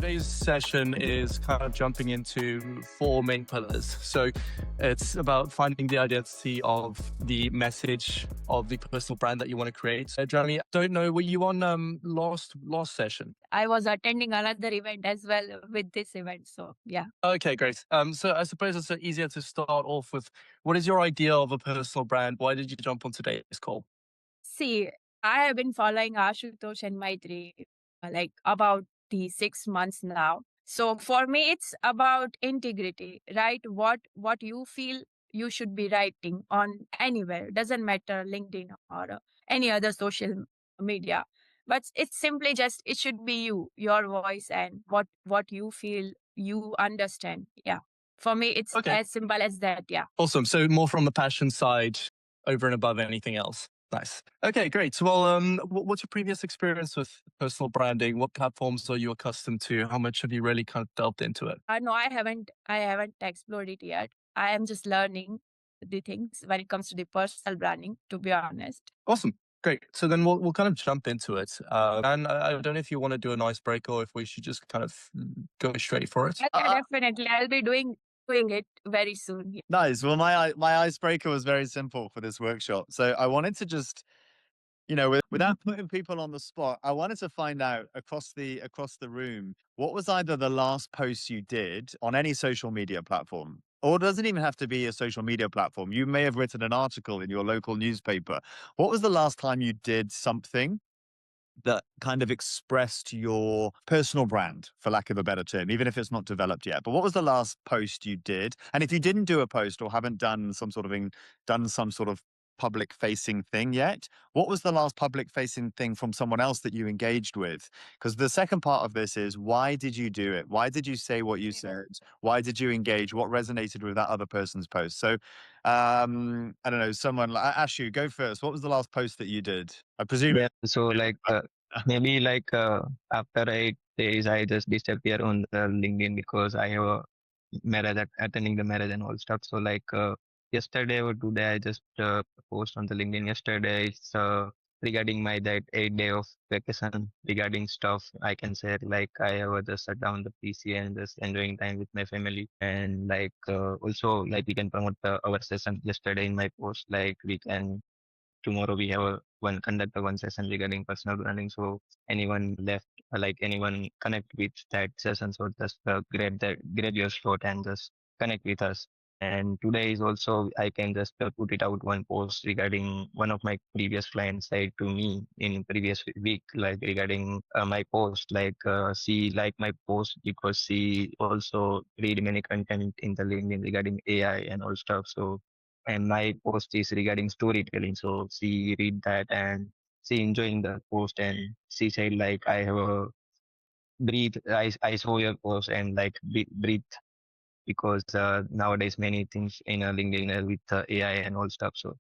today's session is kind of jumping into four main pillars. So it's about finding the identity of the message of the personal brand that you want to create. Jeremy, I don't know, were you on last session? I was attending another event as well with this event. So yeah. Okay, great. So I suppose it's easier to start off with, what is your idea of a personal brand? Why did you jump on today's call? See, I have been following Ashutosh and Maitri like about the 6 months now. So for me, it's about integrity, right? What you feel you should be writing on anywhere. Doesn't matter LinkedIn or any other social media. But it's simply just it should be you, your voice, and what you feel you understand. Yeah. For me, it's Okay, as simple as that. Yeah. awesome. So more from the passion side over and above anything else. Nice. Okay, great. So, well, what's your previous experience with personal branding? What platforms are you accustomed to? How much have you really kind of delved into it? No, I haven't. I haven't explored it yet. I am just learning the things when it comes to the personal branding. To be honest. Awesome. Great. So then we'll kind of jump into it. And I don't know if you want to do an icebreaker or if we should just kind of go straight for it. Yeah, definitely. I'll be doing it very soon. Yeah. Nice. Well, my icebreaker was very simple for this workshop. So I wanted to just, without putting people on the spot, I wanted to find out across the room what was either the last post you did on any social media platform, or it doesn't even have to be a social media platform. You may have written an article in your local newspaper. What was the last time you did something that kind of expressed your personal brand, for lack of a better term, even if it's not developed yet? But what was the last post you did? And if you didn't do a post or haven't done some sort of public facing thing yet, what was the last public facing thing from someone else that you engaged with? Because the second part of this is, why did you do it? Why did you say what you said? Why did you engage? What resonated with that other person's post? So I don't know, someone like Ashu, go first. What was the last post that you did? I presume Yeah, so maybe after 8 days, I just disappear on the LinkedIn because I have a marriage, attending the marriage and all stuff. So yesterday or today, I just post on the LinkedIn. Yesterday, it's regarding my that 8 day of vacation regarding stuff I can say, like I have just shut down the PC and just enjoying time with my family, and also like we can promote our session yesterday in my post, like we can tomorrow we have conduct one session regarding personal branding. So anyone left, anyone connect with that session, so just grab your slot and just connect with us. And today is also I can just put it out one post regarding one of my previous clients said to me in previous week, like regarding my post, she like my post because she also read many content in the LinkedIn regarding AI and all stuff. So and my post is regarding storytelling. So she read that and she enjoying the post, and she said like I have a breathe. I saw your post and breathe because nowadays many things in LinkedIn with AI and all stuff. So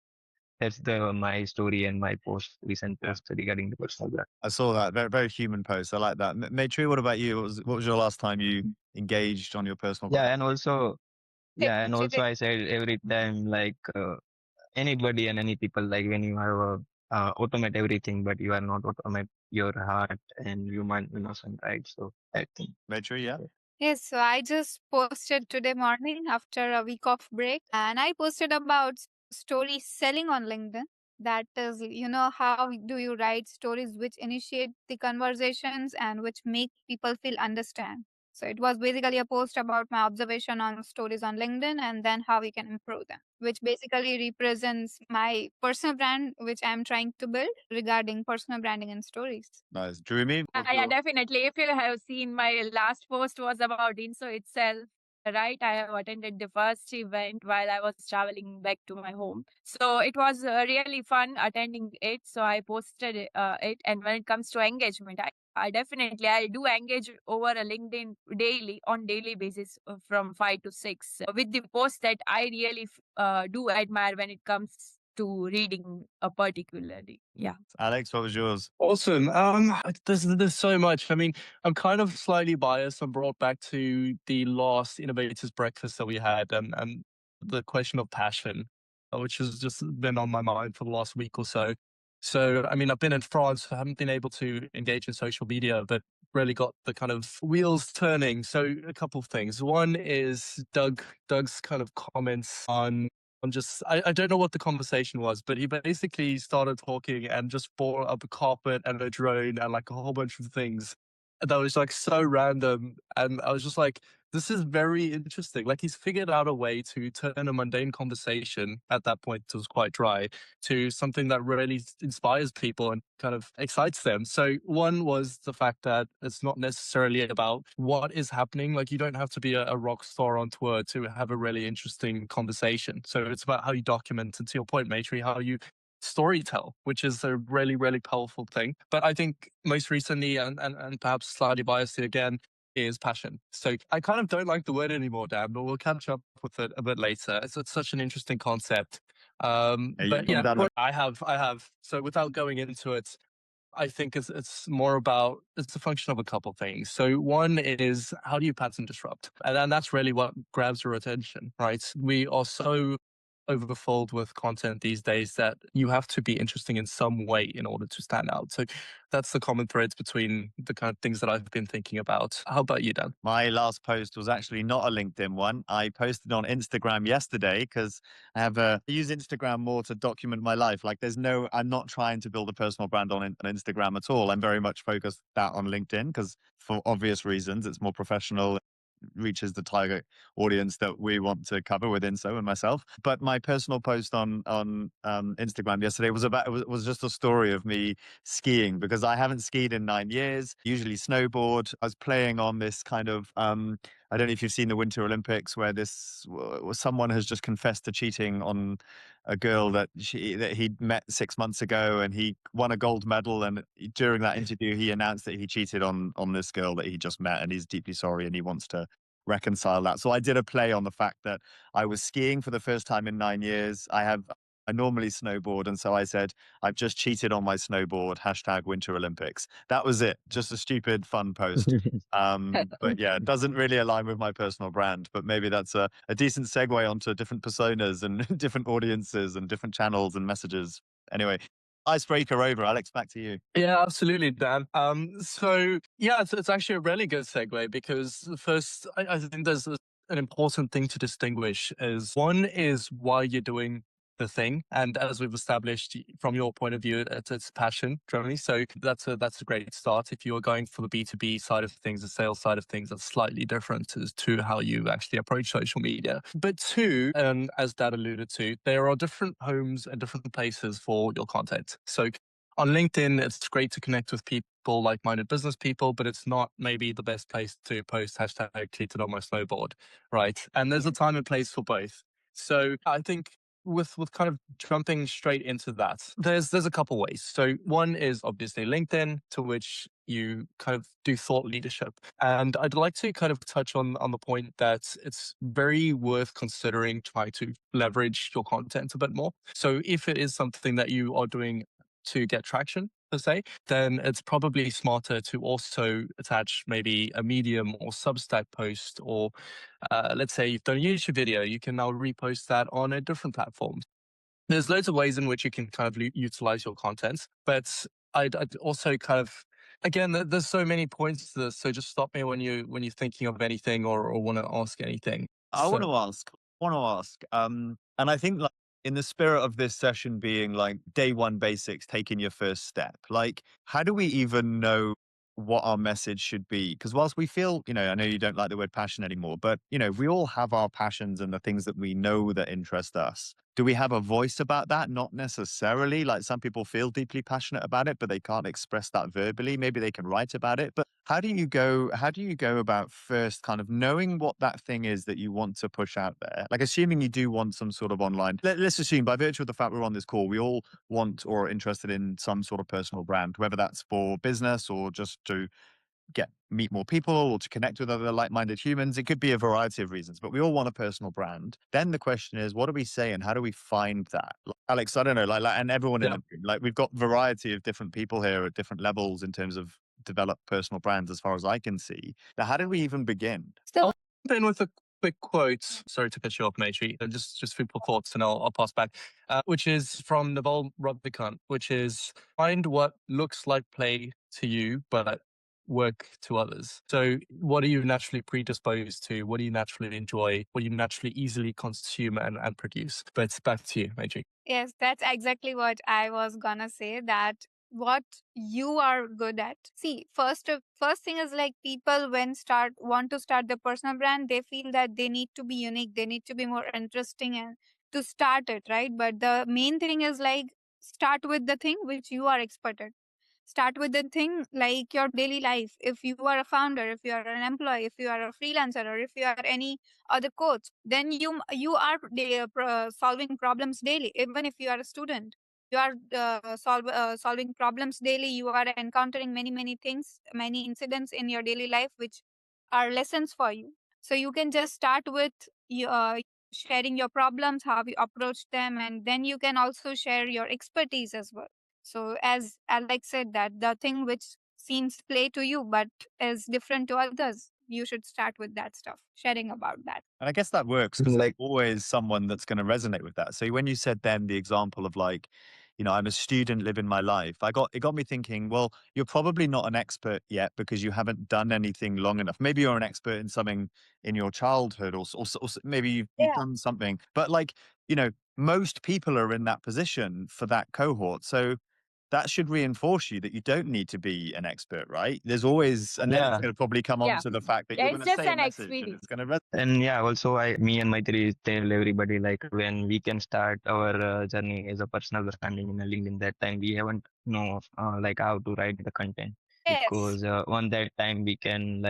that's the my story and my recent post regarding the personal brand. I saw that. Very, very human post. I like that. Maitri, what about you? What was your last time you engaged on your personal brand? And also I said every time anybody and any people, like when you have automate everything, but you are not automate your heart and human innocent, right? So I think. Maitri, yeah. Yes, so I just posted today morning after a week of break, and I posted about story selling on LinkedIn. That is, how do you write stories which initiate the conversations and which make people feel understand. So it was basically a post about my observation on stories on LinkedIn and then how we can improve them, which basically represents my personal brand, which I'm trying to build regarding personal branding and stories. Nice. Dreamy? Yeah, definitely. If you have seen my last post was about INSO itself, right? I have attended the first event while I was traveling back to my home. So it was really fun attending it. So I posted it. And when it comes to engagement, I do engage over a LinkedIn on daily basis from 5 to 6 with the posts that I really do admire when it comes to reading particularly. Yeah. Alex, what was yours? Awesome. There's so much. I mean, I'm kind of slightly biased. I'm brought back to the last Innovators Breakfast that we had, and the question of passion, which has just been on my mind for the last week or so. So, I mean, I've been in France, I haven't been able to engage in social media, but really got the kind of wheels turning. So a couple of things. One is Doug's kind of comments on just I don't know what the conversation was, but he basically started talking and just brought up a carpet and a drone and like a whole bunch of things that was like so random. And I was just like, this is very interesting. Like he's figured out a way to turn a mundane conversation at that point, it was quite dry, to something that really inspires people and kind of excites them. So one was the fact that it's not necessarily about what is happening. Like you don't have to be a rock star on tour to have a really interesting conversation. So it's about how you document, and to your point, Maitri, how you storytell, which is a really, really powerful thing. But I think most recently, and perhaps slightly biased again, is passion. So I kind of don't like the word anymore, Dan, but we'll catch up with it a bit later. It's such an interesting concept. But yeah, I have. So without going into it, I think it's more about it's a function of a couple things. So one is how do you pattern disrupt, and then that's really what grabs your attention, right? We are so overfilled with content these days that you have to be interesting in some way in order to stand out. So that's the common threads between the kind of things that I've been thinking about. How about you, Dan? My last post was actually not a LinkedIn one. I posted on Instagram yesterday because I use Instagram more to document my life. Like I'm not trying to build a personal brand on Instagram at all. I'm very much focused that on LinkedIn because for obvious reasons, it's more professional, reaches the target audience that we want to cover with INSO and myself. But my personal post on Instagram yesterday was just a story of me skiing because I haven't skied in 9 years. Usually snowboard. I was playing on this kind of I don't know if you've seen the Winter Olympics where someone has just confessed to cheating on a girl that he'd met 6 months ago, and he won a gold medal. And during that interview, he announced that he cheated on this girl that he just met, and he's deeply sorry and he wants to reconcile that. So I did a play on the fact that I was skiing for the first time in 9 years. I normally snowboard, and so I said, I've just cheated on my snowboard, #Winter Olympics. That was it. Just a stupid, fun post. But yeah, it doesn't really align with my personal brand, but maybe that's a decent segue onto different personas and different audiences and different channels and messages. Anyway, icebreaker over. Alex, back to you. Yeah, absolutely, Dan. So yeah, it's actually a really good segue because first, I think there's an important thing to distinguish is one is why you're doing the thing, and as we've established from your point of view, it's passion, generally. So that's a great start. If you are going for the B2B side of things, the sales side of things, that's slightly different as to how you actually approach social media. But two, and as Dad alluded to, there are different homes and different places for your content. So on LinkedIn, it's great to connect with people, like-minded business people, but it's not maybe the best place to post #cheated on my snowboard, right? And there's a time and place for both. So I think with kind of jumping straight into that, there's a couple ways. So one is obviously LinkedIn, to which you kind of do thought leadership. And I'd like to kind of touch on the point that it's very worth considering trying to leverage your content a bit more. So if it is something that you are doing to get traction, per se, then it's probably smarter to also attach maybe a Medium or Substack post, or let's say you've done a YouTube video, you can now repost that on a different platform. There's loads of ways in which you can kind of utilize your content, but I'd also kind of, again, there's so many points to this, so just stop me when you're thinking of anything or want to ask anything. I want to ask, and I think like in the spirit of this session being like day one basics, taking your first step, like how do we even know what our message should be? Because whilst we feel, I know you don't like the word passion anymore, but we all have our passions and the things that we know that interest us. Do we have a voice about that? Not necessarily. Like some people feel deeply passionate about it, but they can't express that verbally. Maybe they can write about it. But how do you go about first kind of knowing what that thing is that you want to push out there? Like assuming you do want some sort of online, let's assume by virtue of the fact we're on this call, we all want or are interested in some sort of personal brand, whether that's for business or just to meet more people or to connect with other like-minded humans. It could be a variety of reasons, but we all want a personal brand. Then the question is, what do we say and how do we find that? Like, Alex, I don't know, and everyone in the room, like we've got variety of different people here at different levels in terms of develop personal brands as far as I can see. Now, how do we even begin? So Then with a quick quote. Sorry to cut you off, Maitri. Just food for thoughts, and I'll pass back. Which is from Naval Ravikant, which is find what looks like play to you, but work to others. So, what are you naturally predisposed to? What do you naturally enjoy? What do you naturally easily consume and produce? But back to you, Maitri. Yes, that's exactly what I was gonna say, that what you are good at. See, first thing is like people when start want to start their personal brand, they feel that they need to be unique, they need to be more interesting and to start it, right? But the main thing is like start with the thing which you are expert at. Start with the thing like your daily life. If you are a founder, if you are an employee, if you are a freelancer, or if you are any other coach, then you are solving problems daily. Even if you are a student, you are solving problems daily. You are encountering many things, many incidents in your daily life which are lessons for you. So you can just start with sharing your problems, how you approach them, and then you can also share your expertise as well. So as Alex said, that the thing which seems play to you but is different to others, you should start with that stuff, sharing about that. And I guess that works because there's Like, always someone that's going to resonate with that. So when you said then the example of like, I'm a student living my life, it got me thinking, well, you're probably not an expert yet because you haven't done anything long enough. Maybe you're an expert in something in your childhood, or maybe you've done something. But like, most people are in that position for that cohort. So that should reinforce you that you don't need to be an expert, right? There's always, and then it's yeah, going to probably come on Yeah. to the fact that Yeah, you're it's going to just say a an message and experience. it's going to resonate. and yeah, also me and Maitri tell everybody like when we can start our journey as a personal branding in a LinkedIn, that time we haven't know like how to write the content, Yes. because on that time we can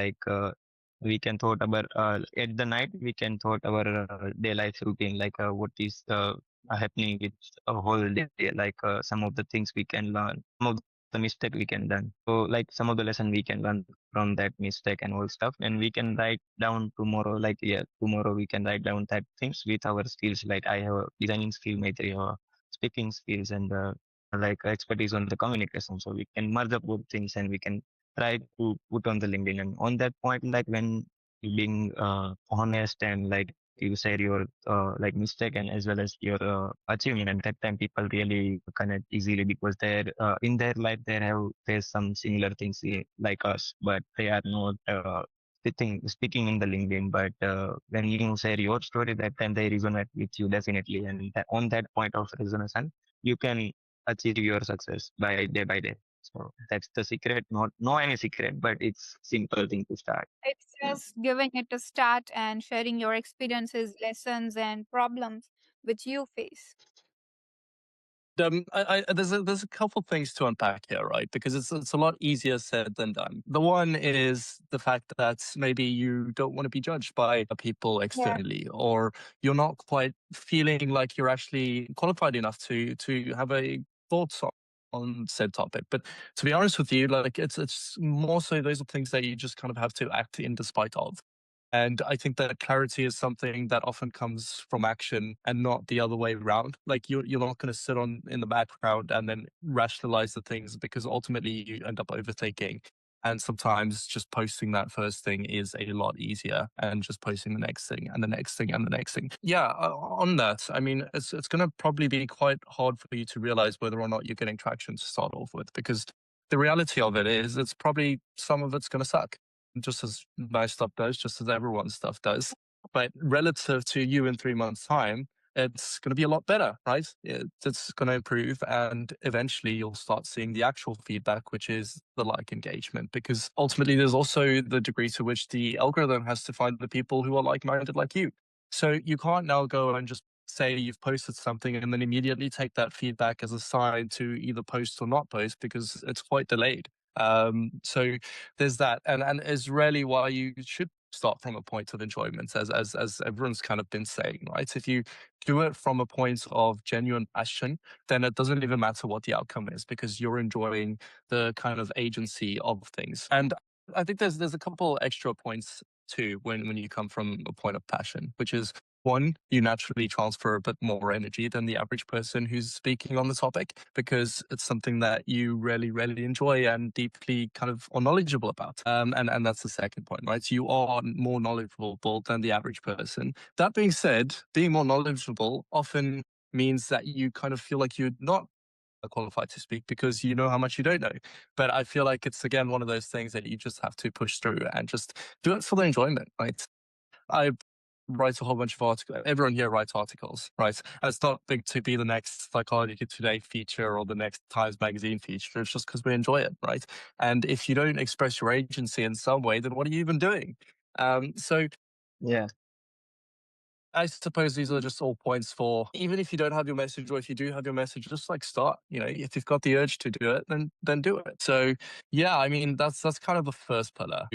thought about at the night we can thought our day life routine, like what is happening with a whole day, like some of the things we can learn, some of the mistake we can learn, so like some of the lesson we can learn from that mistake and all stuff, and we can write down tomorrow, like yeah, tomorrow we can write down that things with our skills, like I have a designing skill, Maitri have a speaking skills, and like expertise on the communication, so we can merge up both things and we can try to put on the LinkedIn. And on that point, like when you being honest and like you share your like mistake and as well as your achievement, and that time people really connect easily because they're in their life they have faced some similar things like us, but they are not speaking in the LinkedIn. But when you share your story, that time they resonate with you definitely, and on that point of resonance, you can achieve your success by day. So that's the secret. Not no any secret, but it's simple thing to start. It's just giving it a start and sharing your experiences, lessons, and problems which you face. There's a couple things to unpack here, right? Because it's a lot easier said than done. The one is the fact that maybe you don't want to be judged by people externally, or you're not quite feeling like you're actually qualified enough to have a thoughts on said topic. But to be honest with you, like it's more so those are things that you just kind of have to act in despite of. And I think that clarity is something that often comes from action and not the other way around. Like you're not going to sit on in the background and then rationalize the things, because ultimately you end up overthinking. And sometimes just posting that first thing is a lot easier, and just posting the next thing and the next thing and the next thing. Yeah, on that, I mean, it's going to probably be quite hard for you to realize whether or not you're getting traction to start off with, because the reality of it is it's probably some of it's going to suck, just as my stuff does, just as everyone's stuff does. But relative to you in 3 months' time, it's going to be a lot better, right? It's going to improve, and eventually you'll start seeing the actual feedback, which is the like engagement, because ultimately there's also the degree to which the algorithm has to find the people who are like-minded like you. So you can't now go and just say you've posted something and then immediately take that feedback as a sign to either post or not post, because it's quite delayed. So there's that, and is really why you should start from a point of enjoyment, as everyone's kind of been saying, right? If you do it from a point of genuine passion, then it doesn't even matter what the outcome is, because you're enjoying the kind of agency of things. And I think there's a couple extra points too when you come from a point of passion, which is one, you naturally transfer a bit more energy than the average person who's speaking on the topic because it's something that you really, really enjoy and deeply kind of are knowledgeable about. And that's the second point, right? So you are more knowledgeable than the average person. That being said, being more knowledgeable often means that you kind of feel like you're not qualified to speak because you know how much you don't know. But I feel like it's again one of those things that you just have to push through and just do it for the enjoyment, right? I write a whole bunch of articles. Everyone here writes articles, right? And it's not big to be the next Psychology Today feature or the next Times Magazine feature. It's just because we enjoy it, right? And if you don't express your agency in some way, then what are you even doing? So Yeah. I suppose these are just all points for even if you don't have your message or if you do have your message, just like start. You know, if you've got the urge to do it, then do it. So yeah, I mean that's kind of the first pillar.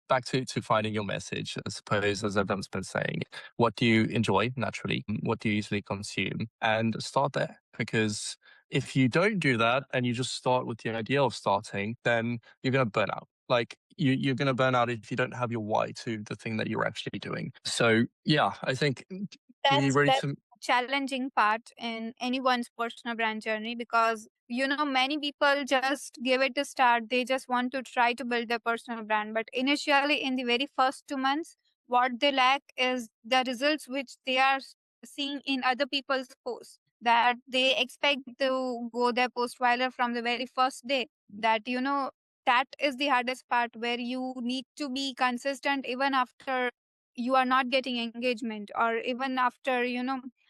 Back to finding your message, I suppose, as everyone's been saying. What do you enjoy naturally? What do you usually consume? And start there. Because if you don't do that and you just start with the idea of starting, then you're gonna burn out. Like you're going to burn out if you don't have your why to the thing that you're actually doing. So yeah, I think be ready That's to. challenging part in anyone's personal brand journey, because many people just give it a start. They just want to try to build their personal brand, but initially in the very first 2 months, what they lack is the results which they are seeing in other people's posts, that they expect to go their post viral from the very first day. That that is the hardest part, where you need to be consistent even after you are not getting engagement, or even after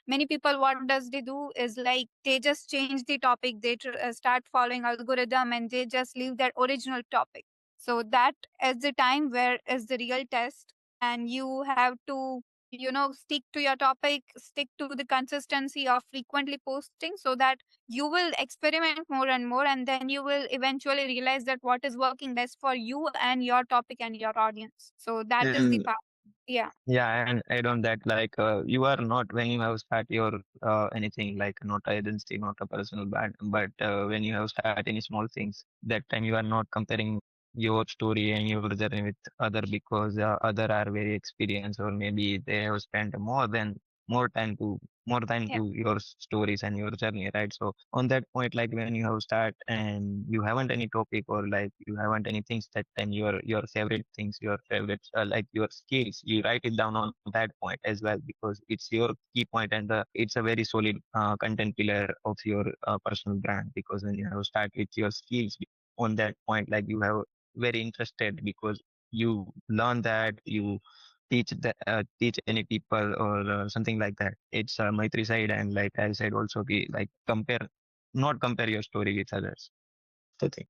many people, what does they do is like they just change the topic, they start following algorithm, and they just leave that original topic. So that is the time where is the real test, and you have to stick to your topic, stick to the consistency of frequently posting, so that you will experiment more and more, and then you will eventually realize that what is working best for you and your topic and your audience. So that is the And part. Yeah. yeah, and add on that, like you are not when you have start your anything like not a agency, not a personal brand, but when you have start any small things, that time you are not comparing your story and your journey with other, because other are very experienced, or maybe they have spent more time to more time Yeah. to your stories and your journey, right? So on that point, like when you have start and you haven't any topic, or like you haven't any things, that time your favorite things, your favorite like your skills, you write it down on that point as well, because it's your key point, and it's a very solid content pillar of your personal brand. Because when you have start with your skills on that point, like you have very interested, because you learn that you teach any people, or something like that. It's Maitri side, and like I said also, be like not compare your story with others. The thing.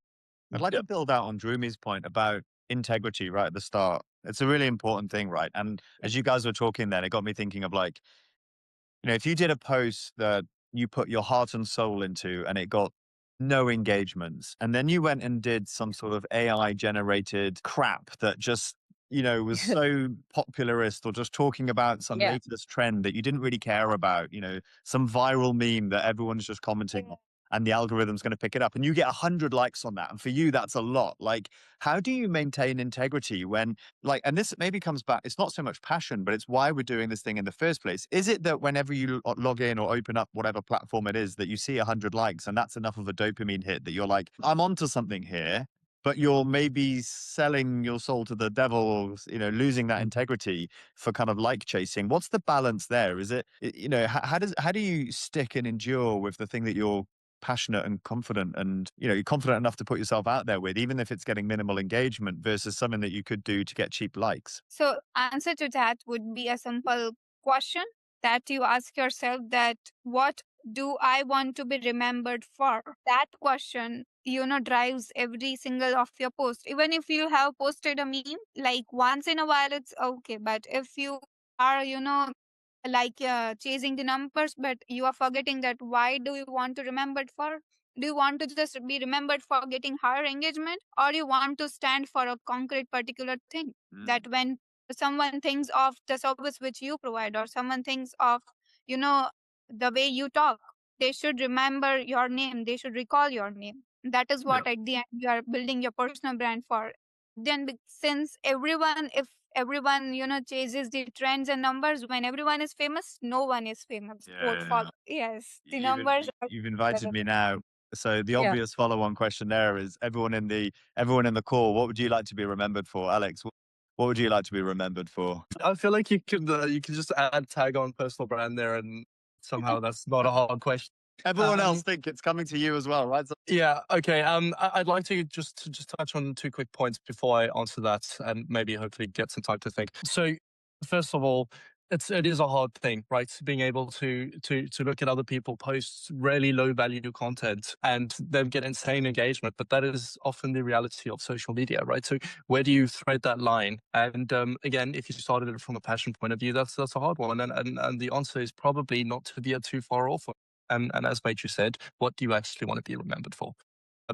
I'd like Yeah. to build out on Drewmi's point about integrity right at the start. It's a really important thing, right? And as you guys were talking then, it got me thinking of like, if you did a post that you put your heart and soul into and it got no engagements, and then you went and did some sort of AI generated crap that just, was so popularist, or just talking about some Yeah. latest trend that you didn't really care about, some viral meme that everyone's just commenting on, and the algorithm's going to pick it up, and you get 100 likes on that. And for you, that's a lot. Like, how do you maintain integrity when, like, and this maybe comes back, it's not so much passion, but it's why we're doing this thing in the first place. Is it that whenever you log in or open up whatever platform it is, that you see 100 likes and that's enough of a dopamine hit that you're like, I'm onto something here, but you're maybe selling your soul to the devil, or, losing that integrity for kind of like chasing? What's the balance there? Is it, how do you stick and endure with the thing that you're passionate and confident, and you're confident enough to put yourself out there with, even if it's getting minimal engagement, versus something that you could do to get cheap likes? So answer to that would be a simple question that you ask yourself, that what do I want to be remembered for? That question, drives every single of your post. Even if you have posted a meme, like once in a while, it's okay. But if you are, like chasing the numbers, but you are forgetting that why do you want to remember it for? Do you want to just be remembered for getting higher engagement, or you want to stand for a concrete particular thing? That when someone thinks of the service which you provide, or someone thinks of you know the way you talk, they should remember your name, they should recall your name. That is what at the end you are building your personal brand for. Then since everyone, if everyone, chases the trends and numbers. When everyone is famous, no one is famous. Yeah. Yes, the You've, numbers are you've invited me now. So the Yeah. obvious follow-on question there is everyone in the call, what would you like to be remembered for? Alex, what would you like to be remembered for? I feel like you could just add tag on personal brand there, and somehow that's not a hard question. Everyone else think it's coming to you as well, right? So Yeah. Okay. I'd like to just touch on two quick points before I answer that, and maybe hopefully get some time to think. So, first of all, it is a hard thing, right? Being able to look at other people post really low value content and them get insane engagement, but that is often the reality of social media, right? So where do you thread that line? And again, if you started it from a passion point of view, that's a hard one, and the answer is probably not to veer too far off. And as Maitri said, what do you actually want to be remembered for?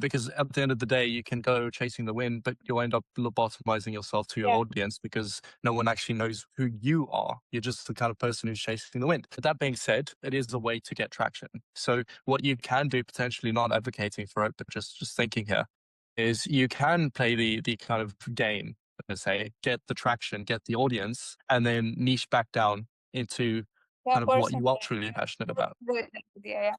Because at the end of the day, you can go chasing the wind, but you'll end up lobotomizing yourself to your Yeah. audience because no one actually knows who you are. You're just the kind of person who's chasing the wind. But that being said, it is a way to get traction. So what you can do, potentially not advocating for it, but just thinking here, is you can play the kind of game, let's say, get the traction, get the audience, and then niche back down into kind of what personal you are brand. truly passionate about. Good idea, yeah.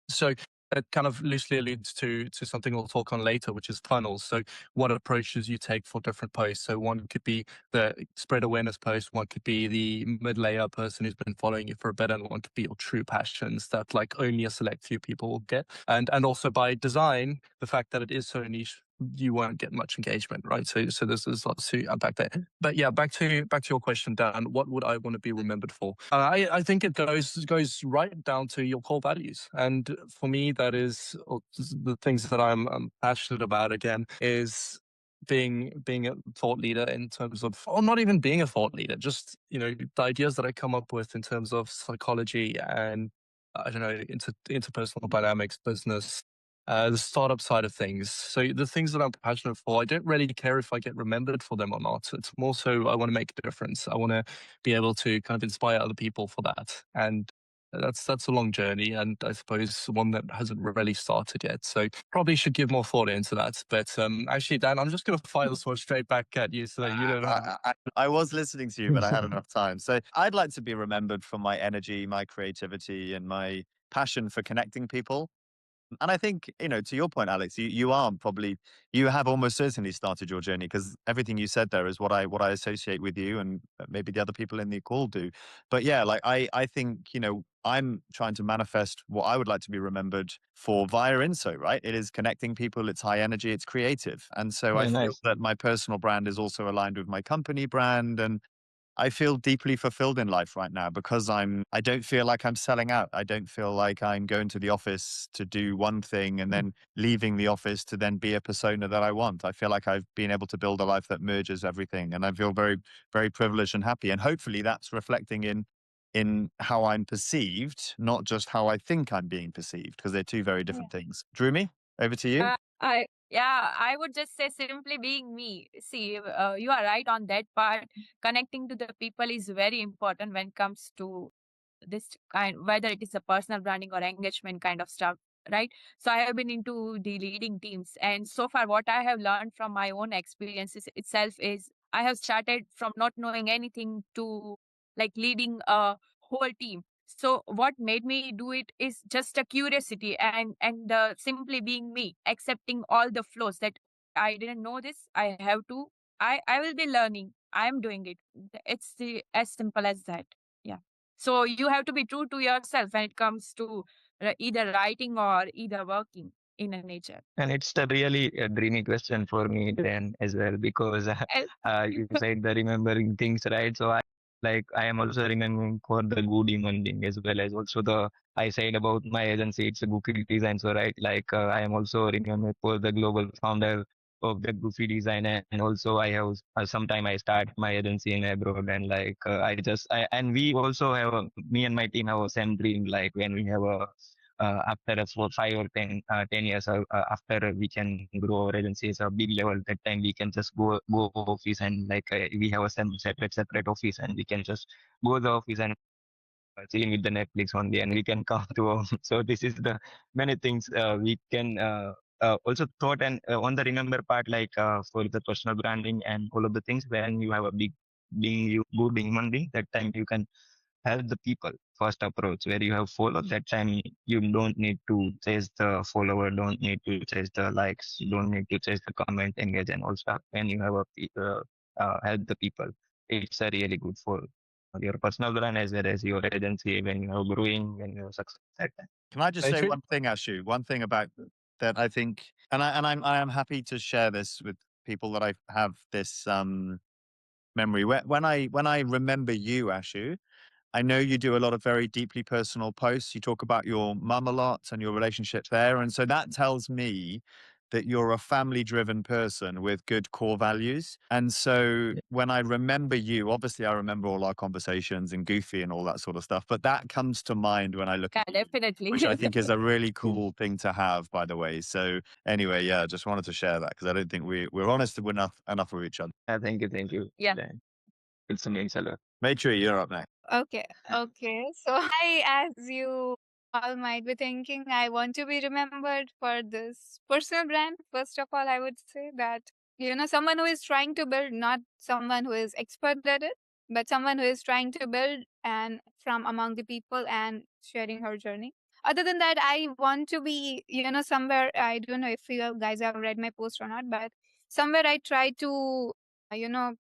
So it kind of loosely alludes to something we'll talk on later, which is funnels. So what approaches you take for different posts. So one could be the spread awareness post, one could be the mid-layer person who's been following you for a bit, and one could be your true passions that like only a select few people will get. And also by design, the fact that it is so niche, you won't get much engagement, right? So there's lots to unpack there. But yeah, back to your question, Dan. What would I want to be remembered for? I think it goes right down to your core values, and for me, that is the things that I'm passionate about. Again, is being a thought leader in terms of, or not even being a thought leader, just the ideas that I come up with in terms of psychology and I don't know interpersonal dynamics, business, the startup side of things. So the things that I'm passionate for, I don't really care if I get remembered for them or not. It's more so I want to make a difference. I want to be able to kind of inspire other people for that. And that's a long journey, and I suppose one that hasn't really started yet. So probably should give more thought into that. But actually, Dan, I'm just going to fire this one straight back at you so that you don't have. I was listening to you, but I had enough time. So I'd like to be remembered for my energy, my creativity, and my passion for connecting people. And I think, to your point, Alex, you have almost certainly started your journey because everything you said there is what I associate with you, and maybe the other people in the call do. But yeah, like I think, I'm trying to manifest what I would like to be remembered for via INSO, right? It is connecting people, it's high energy, it's creative. And so I Yeah, feel nice. that my personal brand is also aligned with my company brand, and I feel deeply fulfilled in life right now because I don't feel like I'm selling out. I don't feel like I'm going to the office to do one thing and then leaving the office to then be a persona that I want. I feel like I've been able to build a life that merges everything, and I feel very, very privileged and happy. And hopefully that's reflecting in how I'm perceived, not just how I think I'm being perceived, because they're two very different things. Drewmy, over to you. I would just say simply being me. See, you are right on that part. Connecting to the people is very important when it comes to this kind, whether it is a personal branding or engagement kind of stuff, right? So I have been into the leading teams, and so far, what I have learned from my own experiences itself is I have started from not knowing anything to like leading a whole team. So what made me do it is just a curiosity and simply being me, accepting all the flaws that I didn't know this. I have to. I will be learning. I am doing it. It's as simple as that. Yeah. So you have to be true to yourself when it comes to either writing or either working in a nature. And it's the really a dreamy question for me then as well because And- you said the remembering things, right? So I am also remembering for the good human being as well as also the I said about my agency, it's a Goofy Design. So right, I am also remembered for the global founder of the Goofy Design, and also I have sometime I start my agency in abroad, and and we also have me and my team have a same dream, like when we have a after a 5 or 10 years after we can grow our agencies a big level, that time we can just go office and we have a separate office, and we can just go the office and chilling with the Netflix only, and we can come to home. So this is the many things we can also thought, and on the remember part, for the personal branding and all of the things when you have a big being you good human being, that time you can help the people. First approach where you have follow, that time you don't need to chase the follower, don't need to chase the likes, you don't need to chase the comment, engage and all stuff. When you have help the people, it's a really good for your personal brand as well as your agency when you are growing, when you're success at that. Can I just say Maitri? one thing, Ashu? One thing about that I think, and I am happy to share this with people that I have this memory. When I remember you, Ashu, I know you do a lot of very deeply personal posts. You talk about your mum a lot and your relationship there. And so that tells me that you're a family driven person with good core values. And so when I remember you, obviously I remember all our conversations and Goofy and all that sort of stuff, but that comes to mind when I look Yeah, at you, definitely. which I think is a really cool thing to have, by the way. So anyway, yeah, just wanted to share that because I don't think we're honest enough with each other. Thank you, thank you. Yeah. It's amazing. Maitri, you're up next. Okay, okay. So as you all might be thinking, I want to be remembered for this personal brand. First of all, I would say that, someone who is trying to build, not someone who is expert at it, but someone who is trying to build and from among the people and sharing her journey. Other than that, I want to be, somewhere, I don't know if you guys have read my post or not, but somewhere I try to,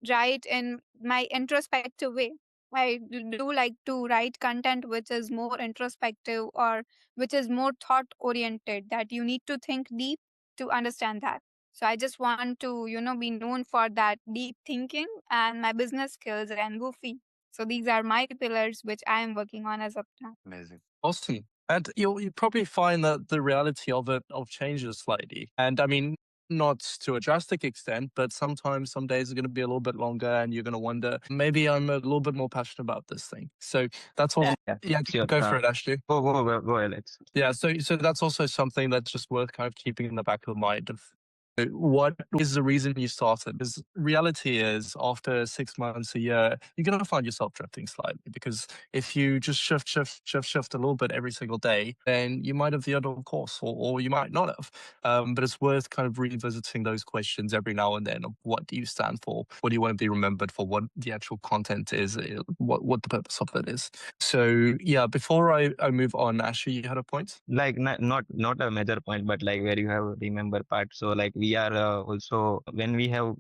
write in my introspective way. I do like to write content which is more introspective or which is more thought oriented, that you need to think deep to understand that. So I just want to, be known for that deep thinking and my business skills and Goofy. So these are my pillars which I am working on as of now. Amazing. Awesome. And you probably find that the reality of it changes slightly. And I mean, not to a drastic extent, but sometimes some days are going to be a little bit longer and you're going to wonder, maybe I'm a little bit more passionate about this thing. So that's all. Yeah, Sure. go for it, Ashley. Go, Alex. Yeah, so that's also something that's just worth kind of keeping in the back of the mind of what is the reason you started? Because reality is after 6 months, a year, you're going to find yourself drifting slightly because if you just shift a little bit every single day, then you might have veered on course or you might not have. But it's worth kind of revisiting those questions every now and then of what do you stand for? What do you want to be remembered for? What the actual content is? What the purpose of it is? So yeah, before I move on, Ashley, you had a point? Like not a major point, but like where you have remember part. So like we are also when we have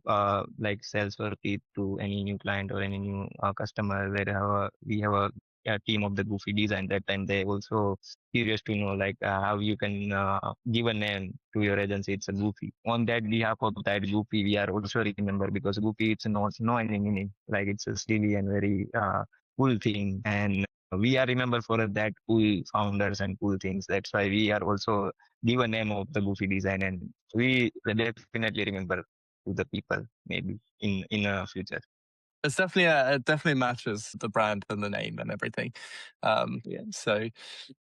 like sales or pitch to any new client or any new customer, we have a team of the Goofy design. That time they also curious to know like how you can give a name to your agency. It's a Goofy. On that behalf of that Goofy, we are also remember because Goofy it's no any meaning. Like it's a silly and very cool thing, and we are remember for that cool founders and cool things. That's why we are also give a name of the Goofy design, and we definitely remember to the people maybe in a future. It's definitely it definitely matches the brand and the name and everything. So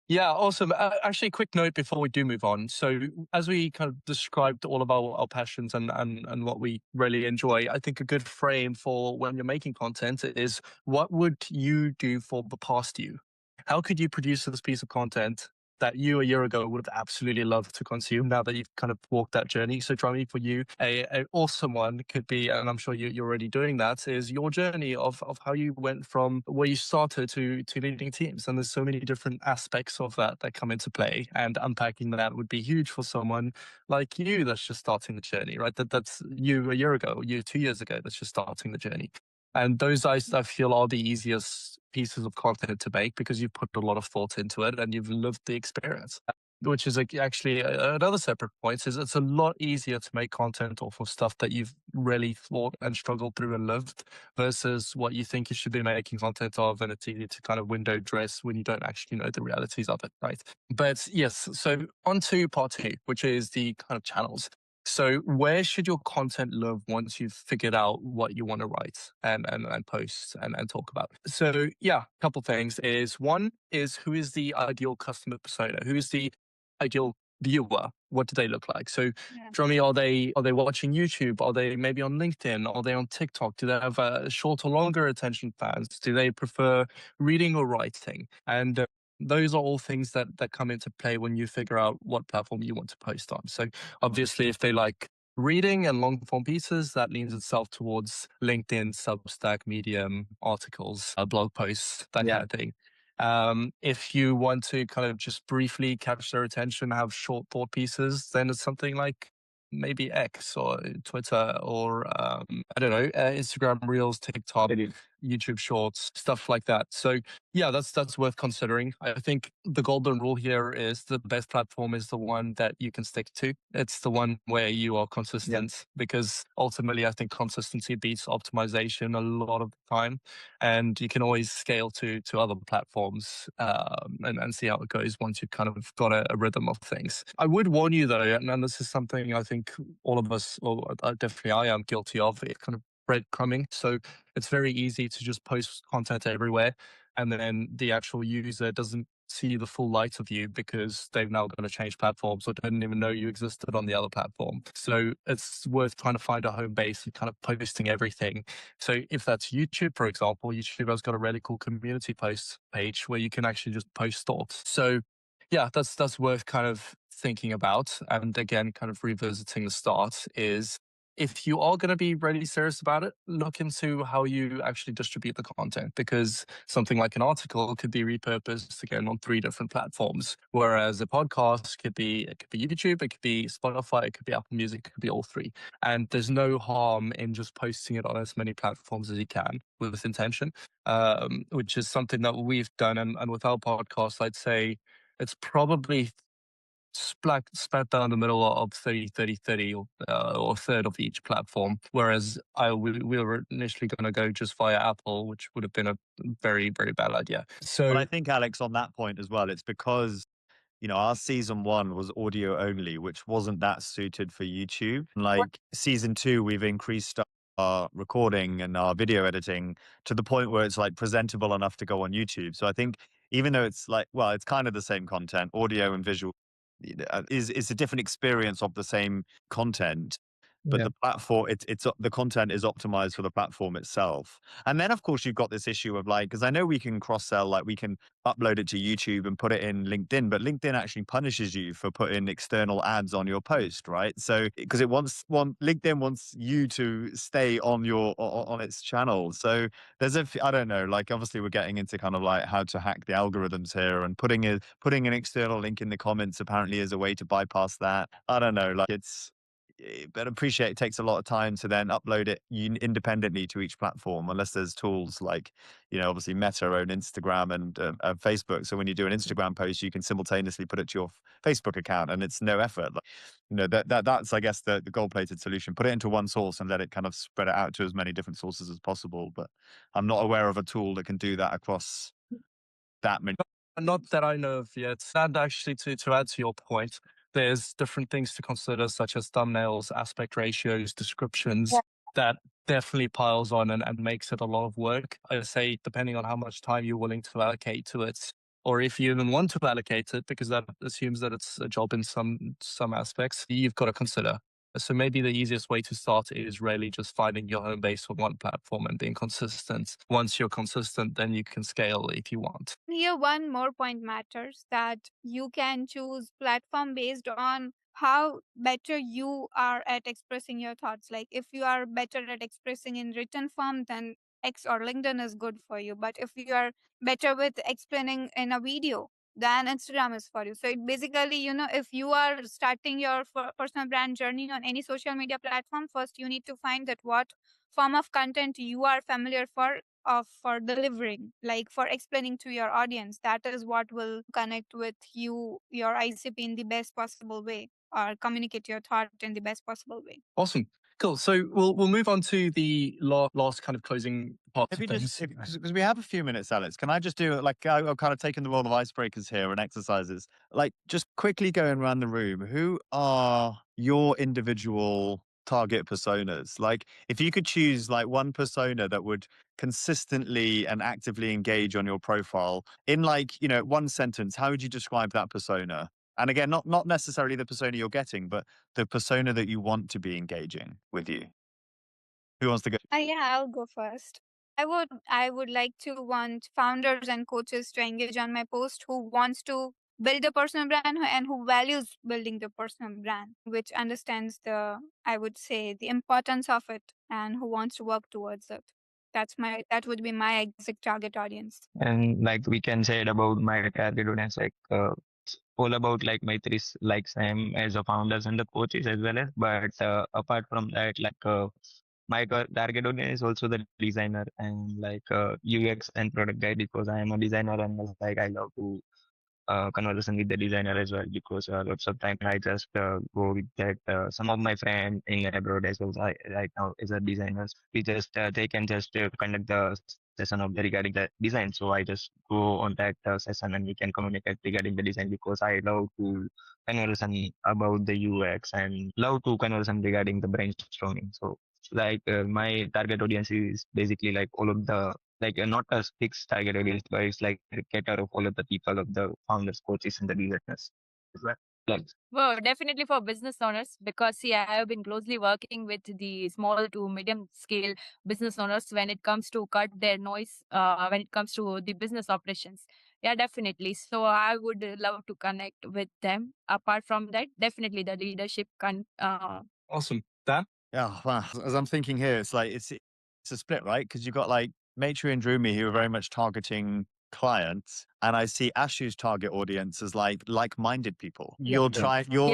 yeah, awesome. Actually, a quick note before we do move on. So as we kind of described all of our passions and what we really enjoy, I think a good frame for when you're making content is what would you do for the past you? How could you produce this piece of content that you a year ago would have absolutely loved to consume now that you've kind of walked that journey? So Drummy, for you, a awesome one could be, and I'm sure you're already doing that, is your journey of how you went from where you started to leading teams. And there's so many different aspects of that come into play. And unpacking that would be huge for someone like you that's just starting the journey, right? That's you a year ago, you 2 years ago, that's just starting the journey. And those I feel are the easiest pieces of content to make because you've put a lot of thought into it and you've lived the experience. Which is actually another separate point is it's a lot easier to make content off of stuff that you've really thought and struggled through and lived versus what you think you should be making content of, and it's easy to kind of window dress when you don't actually know the realities of it, right? But yes, so on to part two, which is the kind of channels. So where should your content live once you've figured out what you want to write and post and talk about? So yeah, a couple things is one is who is the ideal customer persona? Who is the ideal viewer? What do they look like? So Drummy, are they watching YouTube? Are they maybe on LinkedIn? Are they on TikTok? Do they have short or longer attention spans? Do they prefer reading or writing? And those are all things that come into play when you figure out what platform you want to post on. So obviously, if they like reading and long form pieces, that leans itself towards LinkedIn, Substack, Medium, articles, blog posts, that kind of thing. If you want to kind of just briefly catch their attention, have short thought pieces, then it's something like maybe X or Twitter or I don't know, Instagram Reels, TikTok, YouTube Shorts, stuff like that. So yeah, that's worth considering. I think the golden rule here is the best platform is the one that you can stick to. It's the one where you are consistent, because ultimately I think consistency beats optimization a lot of the time, and you can always scale to other platforms and see how it goes once you've kind of got a rhythm of things. I would warn you though, and this is something I think all of us, or definitely I am guilty of, it kind of breadcrumbing. So it's very easy to just post content everywhere, and then the actual user doesn't see the full light of you because they've now got to change platforms or didn't even know you existed on the other platform. So it's worth trying to find a home base and kind of posting everything. So if that's YouTube, for example, YouTube has got a really cool community post page where you can actually just post thoughts. So yeah, that's worth kind of thinking about. And again, kind of revisiting the start is, if you are going to be really serious about it, look into how you actually distribute the content, because something like an article could be repurposed again on 3 different platforms, whereas a podcast could be YouTube, it could be Spotify, it could be Apple Music, it could be all 3. And there's no harm in just posting it on as many platforms as you can with intention, which is something that we've done. And with our podcast, I'd say it's probably spat down the middle of 30, 30, 30, or a third of each platform. Whereas we were initially going to go just via Apple, which would have been a very, very bad idea. So, But I think, Alex, on that point as well, it's because, our season 1 was audio only, which wasn't that suited for YouTube. Like season 2, we've increased our recording and our video editing to the point where it's like presentable enough to go on YouTube. So I think, even though it's like, well, it's kind of the same content, audio and visual is a different experience of the same content. But the platform, it's the content is optimized for the platform itself. And then, of course, you've got this issue of like, because I know we can cross sell, like we can upload it to YouTube and put it in LinkedIn, but LinkedIn actually punishes you for putting external ads on your post, right? So because LinkedIn wants you to stay on on its channel. So there's I don't know, like obviously we're getting into kind of like how to hack the algorithms here, and putting an external link in the comments apparently is a way to bypass that. I don't know, like but appreciate it takes a lot of time to then upload it independently to each platform, unless there's tools like, obviously Meta own Instagram and Facebook. So when you do an Instagram post, you can simultaneously put it to your Facebook account, and it's no effort. That's I guess the gold-plated solution. Put it into one source and let it kind of spread it out to as many different sources as possible. But I'm not aware of a tool that can do that across that many. not that I know of yet. And actually, to add to your point, there's different things to consider, such as thumbnails, aspect ratios, descriptions, that definitely piles on and makes it a lot of work. I say, depending on how much time you're willing to allocate to it, or if you even want to allocate it, because that assumes that it's a job in some aspects, you've got to consider. So maybe the easiest way to start is really just finding your home base on one platform and being consistent. Once you're consistent, then you can scale if you want. Here, one more point matters, that you can choose platform based on how better you are at expressing your thoughts. Like if you are better at expressing in written form, then X or LinkedIn is good for you. But if you are better with explaining in a video, then Instagram is for you. So it basically, if you are starting your personal brand journey on any social media platform, first you need to find that what form of content you are familiar for delivering, like for explaining to your audience. That is what will connect with your ICP in the best possible way, or communicate your thought in the best possible way. Awesome. Cool. So we'll move on to the last kind of closing part of Maybe things. because we have a few minutes, Alex, can I just do like I've kind of taken the role of icebreakers here and exercises, like just quickly going around the room. Who are your individual target personas? Like if you could choose like one persona that would consistently and actively engage on your profile in like, one sentence, how would you describe that persona? And again, not necessarily the persona you're getting, but the persona that you want to be engaging with you. Who wants to go? Yeah, I'll go first. I would like to want founders and coaches to engage on my post who wants to build a personal brand and who values building the personal brand, which understands I would say, the importance of it and who wants to work towards it. That would be my exact target audience. And like we can say it about my target audience, like it's all about like Maitri's like same as the founders and the coaches as well as. But apart from that, like my target audience is also the designer and like UX and product guy, because I am a designer and like I love to conversation with the designer as well, because lots of time I just go with that. Some of my friends in abroad as well, right now is a designers. We just they can just conduct the session of regarding the design. So I just go on that session and we can communicate regarding the design, because I love to conversation about the UX and love to conversation regarding the brainstorming. So like my target audience is basically like all of the like not a fixed target audience, but it's like a cater of all of the people of the founders, coaches, and the designers. Is that like Well, definitely for business owners, because see, I have been closely working with the small to medium scale business owners when it comes to cut their noise, when it comes to the business operations. Yeah, definitely. So I would love to connect with them. Apart from that, definitely the leadership can. Awesome. Dan? Yeah, wow. As I'm thinking here, it's a split, right? Because you've got like Maitri and Drumi who are very much targeting clients, and I see Ashu's target audience as like-minded people. Yeah. You're Yeah.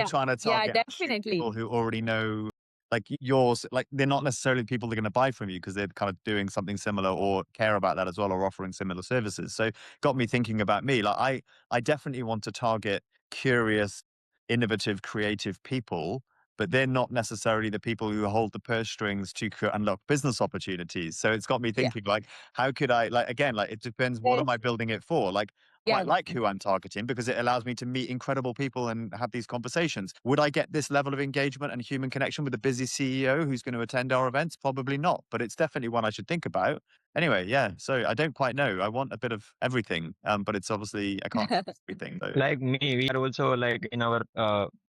trying to Yeah, target definitely. people who already know like yours, like they're not necessarily people that are going to buy from you because they're kind of doing something similar or care about that as well, or offering similar services. So got me thinking about me. Like I definitely want to target curious, innovative, creative people, but they're not necessarily the people who hold the purse strings to unlock business opportunities. So it's got me Yeah. thinking, like, how could I, like, again, like, it depends, what am I building it for? Like, quite Yeah. like who I'm targeting because it allows me to meet incredible people and have these conversations. Would I get this level of engagement and human connection with a busy CEO who's going to attend our events? Probably not, but it's definitely one I should think about. Anyway, yeah. So I don't quite know. I want a bit of everything, but it's obviously I can't do everything. So. like me, we are also like in our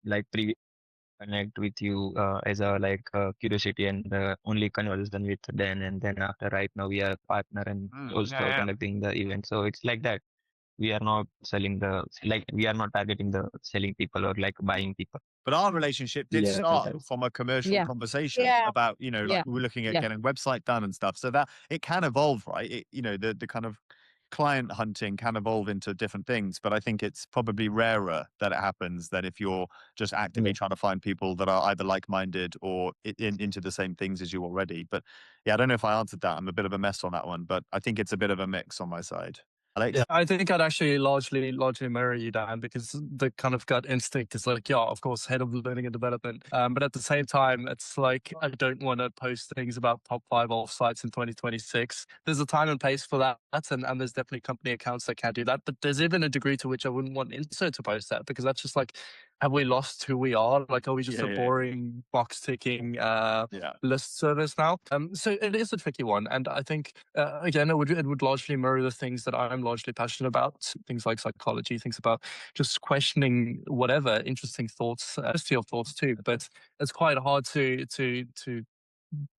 like previous connect with you as a like curiosity and only conversation with Dan, and then after right now we are partner and also Yeah, yeah. conducting the event. So it's like that. We are not selling the like we are not targeting the selling people or like buying people. But our relationship did Yeah, start from a commercial Yeah. conversation Yeah. about, you know, like Yeah. we were looking at Yeah. getting a website done and stuff. So that it can evolve, right? It, you know, the kind of client hunting can evolve into different things, but I think it's probably rarer that it happens than if you're just actively Yeah. trying to find people that are either like-minded or into the same things as you already. But yeah, I don't know if I answered that. I'm a bit of a mess on that one, but I think it's a bit of a mix on my side. Alex? Yeah, I think I'd actually largely mirror you, Dan, because the kind of gut instinct is like, yeah, of course, head of learning and development. But at the same time, it's like I don't want to post things about top 5 offsites in 2026. There's a time and place for that, and there's definitely company accounts that can do that. But there's even a degree to which I wouldn't want INSO to post that, because that's just like, have we lost who we are? Like, are we just a boring box ticking list service now? So it is a tricky one, and I think again, it would largely mirror the things that I'm largely passionate about, things like psychology, things about just questioning whatever interesting thoughts, just your thoughts too. But it's quite hard to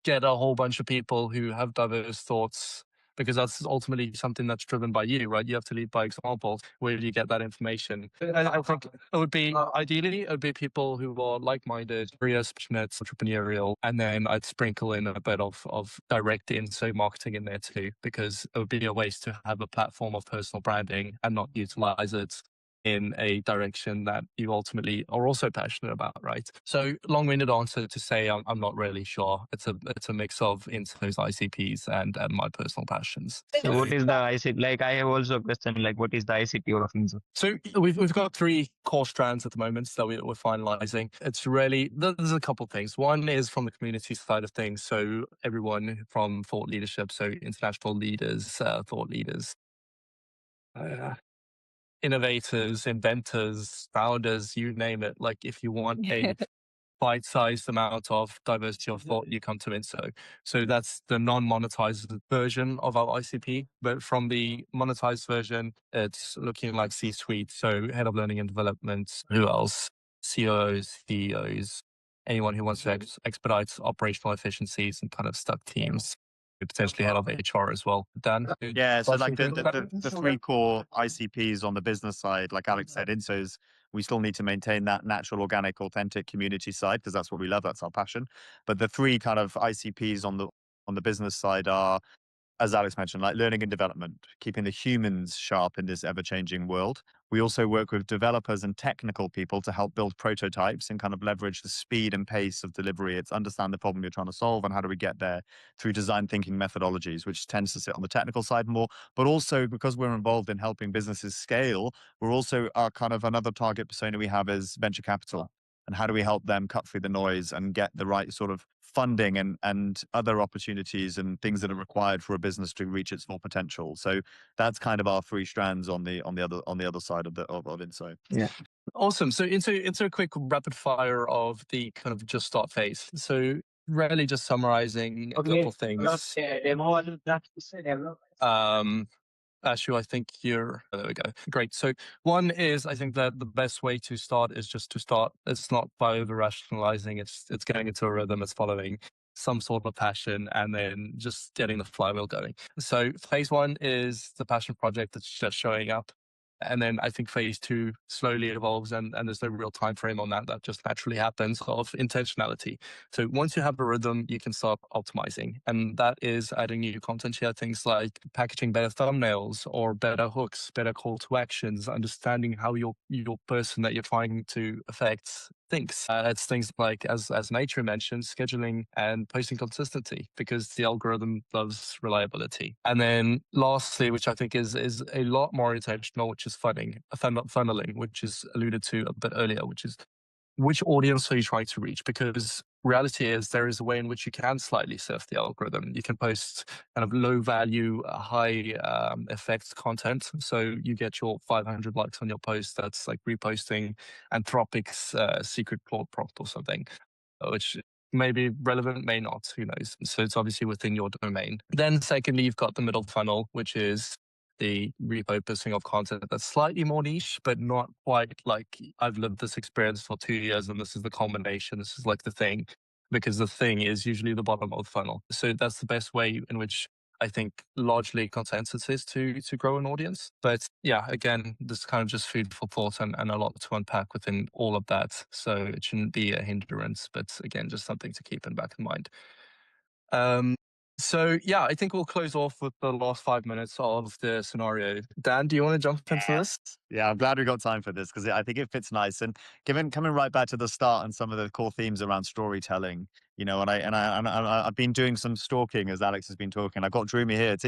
get a whole bunch of people who have diverse thoughts, because that's ultimately something that's driven by you, right? You have to lead by example. Where do you get that information? I think it would be, ideally, it would be people who are like-minded, curious, passionate, entrepreneurial, and then I'd sprinkle in a bit of direct INSO marketing in there too, because it would be a waste to have a platform of personal branding and not utilize it in a direction that you ultimately are also passionate about, right? So long-winded answer to say I'm not really sure. It's a mix of INSO's ICPs and my personal passions. So what is the ICT? Like I have also a question. Like what is the ICT of INSO? So we've got 3 core strands at the moment that we're finalizing. It's really, there's a couple of things. One is from the community side of things. So everyone from thought leadership, so international leaders, thought leaders, innovators, inventors, founders, you name it. Like if you want a bite-sized amount of diversity of thought, you come to INSO. So that's the non-monetized version of our ICP. But from the monetized version, it's looking like C-suite. So head of learning and development, who else? COOs, CEOs, anyone who wants to expedite operational efficiencies and kind of stuck teams. potentially head of HR as well. Dan? Yeah, so like the three core ICPs on the business side, like Alex said, INSOs, we still need to maintain that natural, organic, authentic community side because that's what we love, that's our passion. But the three kind of ICPs on the business side are, as Alex mentioned, like learning and development, keeping the humans sharp in this ever-changing world. We also work with developers and technical people to help build prototypes and kind of leverage the speed and pace of delivery. It's understand the problem you're trying to solve and how do we get there through design thinking methodologies, which tends to sit on the technical side more. But also because we're involved in helping businesses scale, we're also kind of another target persona we have is venture capital. And how do we help them cut through the noise and get the right sort of funding and other opportunities and things that are required for a business to reach its full potential? So that's kind of our three strands on the other side of INSO. Yeah. Awesome. So into a quick rapid fire of the kind of just start phase. So really just summarizing a couple things. Ashu, I think there we go. Great. So one is, I think that the best way to start is just to start. It's not by over rationalizing. It's getting into a rhythm. It's following some sort of passion and then just getting the flywheel going. So phase one is the passion project that's just showing up. And then I think phase two slowly evolves and there's no real time frame on that. That just naturally happens of intentionality. So once you have a rhythm, you can start optimizing. And that is adding new content here, things like packaging better thumbnails or better hooks, better call to actions, understanding how your person that you're trying to affect thinks. It's things like, as Maitri mentioned, scheduling and posting consistency because the algorithm loves reliability. And then lastly, which I think is a lot more intentional, which is funneling, which is alluded to a bit earlier, which is which audience are you trying to reach? Because reality is there is a way in which you can slightly surf the algorithm. You can post kind of low value, high effects content. So you get your 500 likes on your post. That's like reposting Anthropic's secret plot prompt or something, which may be relevant, may not, who knows. So it's obviously within your domain. Then secondly, you've got the middle funnel, which is the repurposing of content that's slightly more niche, but not quite like I've lived this experience for 2 years and this is the culmination. This is like the thing, because the thing is usually the bottom of the funnel. So that's the best way in which I think largely consensus is to grow an audience. But yeah, again, this is kind of just food for thought and a lot to unpack within all of that. So it shouldn't be a hindrance, but again, just something to keep in back in mind. So yeah, I think we'll close off with the last 5 minutes of the scenario. Dan, do you want to jump into this? Yeah, I'm glad we got time for this because I think it fits nice. And coming right back to the start and some of the core themes around storytelling, and I've been doing some stalking as Alex has been talking. I've got Droomy here. It's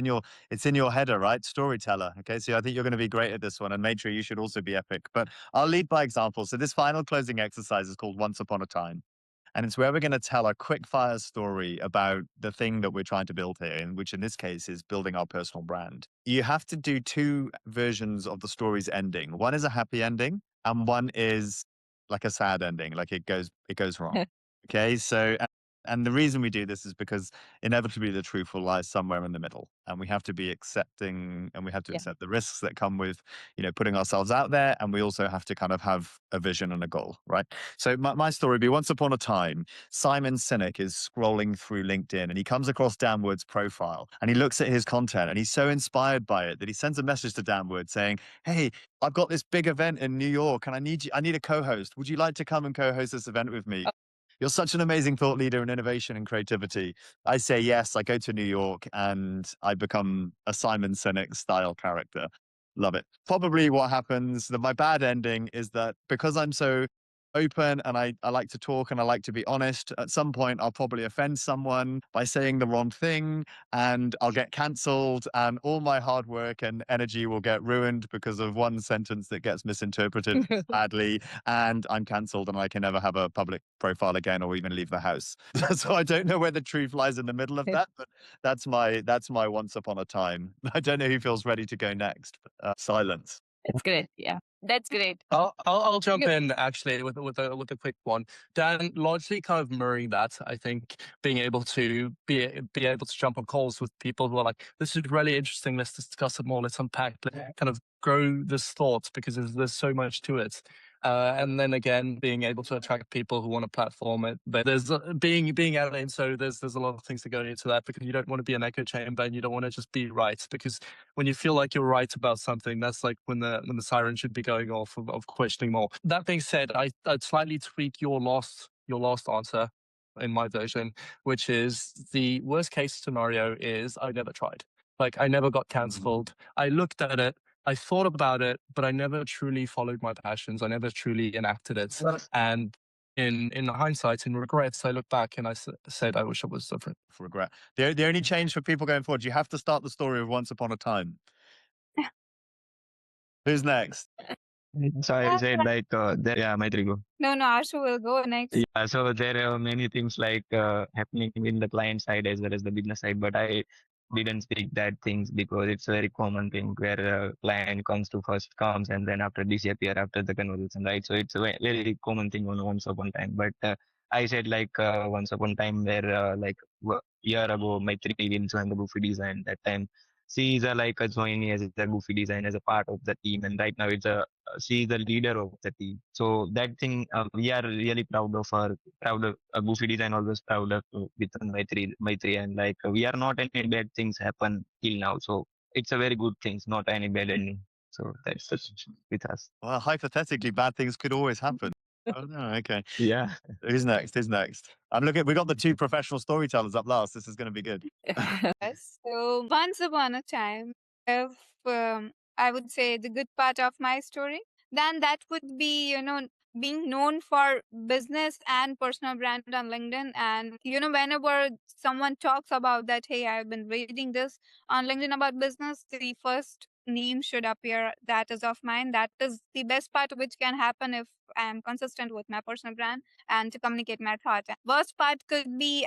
in your header, right? Storyteller. Okay, so I think you're going to be great at this one, and Maitri, you should also be epic. But I'll lead by example. So this final closing exercise is called Once Upon a Time. And it's where we're going to tell a quick fire story about the thing that we're trying to build here, and which in this case is building our personal brand. You have to do two versions of the story's ending. One is a happy ending, and one is like a sad ending, like it goes wrong. Okay, so and the reason we do this is because inevitably the truth will lie somewhere in the middle, and we have to be accepting, and we have to accept the risks that come with, putting ourselves out there, and we also have to kind of have a vision and a goal, right? So my story would be: once upon a time, Simon Sinek is scrolling through LinkedIn, and he comes across Dan Wood's profile, and he looks at his content, and he's so inspired by it that he sends a message to Dan Wood saying, "Hey, I've got this big event in New York, and I need a co-host. Would you like to come and co-host this event with me? You're such an amazing thought leader in innovation and creativity." I say yes. I go to New York and I become a Simon Sinek style character. Love it. Probably what happens, my bad ending is that because I'm so open and I like to talk and I like to be honest, at some point I'll probably offend someone by saying the wrong thing and I'll get cancelled and all my hard work and energy will get ruined because of one sentence that gets misinterpreted badly, and I'm cancelled and I can never have a public profile again or even leave the house. So I don't know where the truth lies in the middle of that, but that's my once upon a time. I don't know who feels ready to go next. Silence. It's great. Yeah, that's great. I'll jump in actually with a quick one. Dan, largely kind of mirroring that. I think being able to be able to jump on calls with people who are like, this is really interesting. Let's discuss it more. Let's unpack. Let's kind of grow this thought because there's so much to it. And then again, being able to attract people who want to platform it. But there's being at INSO, there's a lot of things that go into that, because you don't want to be an echo chamber and you don't want to just be right. Because when you feel like you're right about something, that's like when the siren should be going off of questioning more. That being said, I'd slightly tweak your last answer in my version, which is the worst case scenario is I never tried. Like I never got cancelled. I looked at it, I thought about it, but I never truly followed my passions. I never truly enacted it. And in hindsight, in regrets, I look back and I said, I wish I was different. For regret. The only change for people going forward, you have to start the story of once upon a time. Who's next? So I said like, yeah, Maitri, go. No, Ashu will go next. Yeah, so there are many things like happening in the client side as well as the business side, but I didn't speak that things because it's a very common thing where a client comes and then after disappear after the conversation, right? So it's a very common thing on once upon time. But I said like once upon time where year ago Maitri didn't join the Goofy design that time. She is like a joining as a Goofy design as a part of the team, and right now she is the leader of the team. So that thing we are really proud of her. Proud of Goofy design, always proud of with Maitri, and like we are not any bad things happen till now. So it's a very good things, not any bad ending. So that's with us. Well, hypothetically, bad things could always happen. Oh no, okay. Yeah. Who's next? I'm looking. We got the two professional storytellers up last. This is going to be good. Yes. So once upon a time, if I would say the good part of my story, then that would be, being known for business and personal brand on LinkedIn. And, whenever someone talks about that, hey, I've been reading this on LinkedIn about business, the first name should appear that is of mine. That is the best part which can happen if I am consistent with my personal brand and to communicate my thought. Worst part could be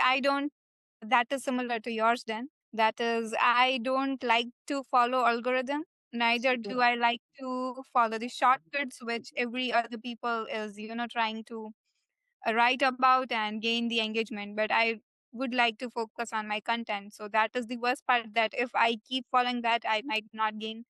that is similar to yours then. That is, I don't like to follow algorithm. Neither do I like to follow the shortcuts which every other people is, trying to write about and gain the engagement. But I would like to focus on my content. So that is the worst part, that if I keep following that, I might not gain,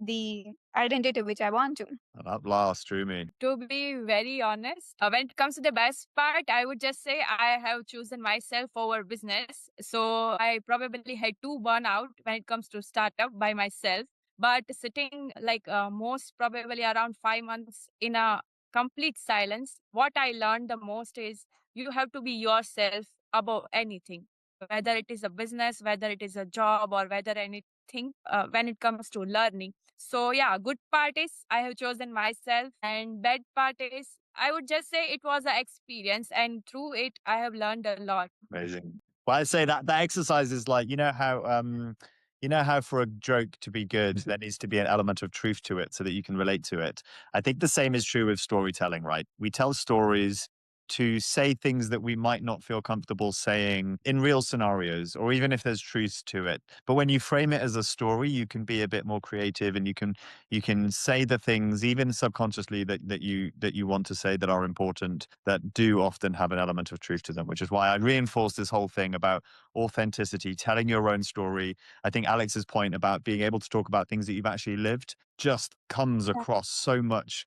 the identity which I want to. Up last, drew me. To be very honest, when it comes to the best part, I would just say I have chosen myself over business. So I probably had to burn out when it comes to startup by myself. But sitting like most probably around 5 months in a complete silence, what I learned the most is you have to be yourself about anything, whether it is a business, whether it is a job, or whether anything when it comes to learning. So yeah, good part is I have chosen myself, and bad part is I would just say it was an experience, and through it I have learned a lot. Amazing. Well, I'd say that exercise is like, you know how for a joke to be good, there needs to be an element of truth to it so that you can relate to it. I think the same is true with storytelling, right? We tell stories to say things that we might not feel comfortable saying in real scenarios, or even if there's truth to it. But when you frame it as a story, you can be a bit more creative, and you can say the things even subconsciously that you want to say, that are important, that do often have an element of truth to them, which is why I reinforce this whole thing about authenticity, telling your own story. I think Alex's point about being able to talk about things that you've actually lived just comes across so much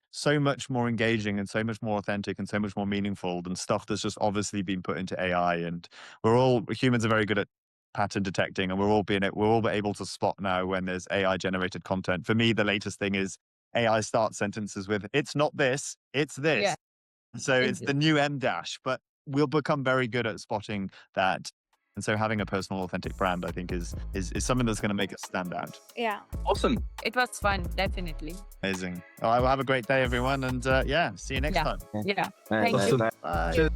more engaging and so much more authentic and so much more meaningful than stuff that's just obviously been put into AI. And humans are very good at pattern detecting, and we're all able to spot now when there's AI generated content. For me, the latest thing is AI starts sentences with "it's not this, it's this." Yeah. So it's the new M dash, but we'll become very good at spotting that. And so having a personal, authentic brand, I think, is something that's going to make us stand out. Yeah. Awesome. It was fun, definitely. Amazing. All right, well, have a great day, everyone. And see you next time. Yeah. Thank Thank you. Bye. Cheers.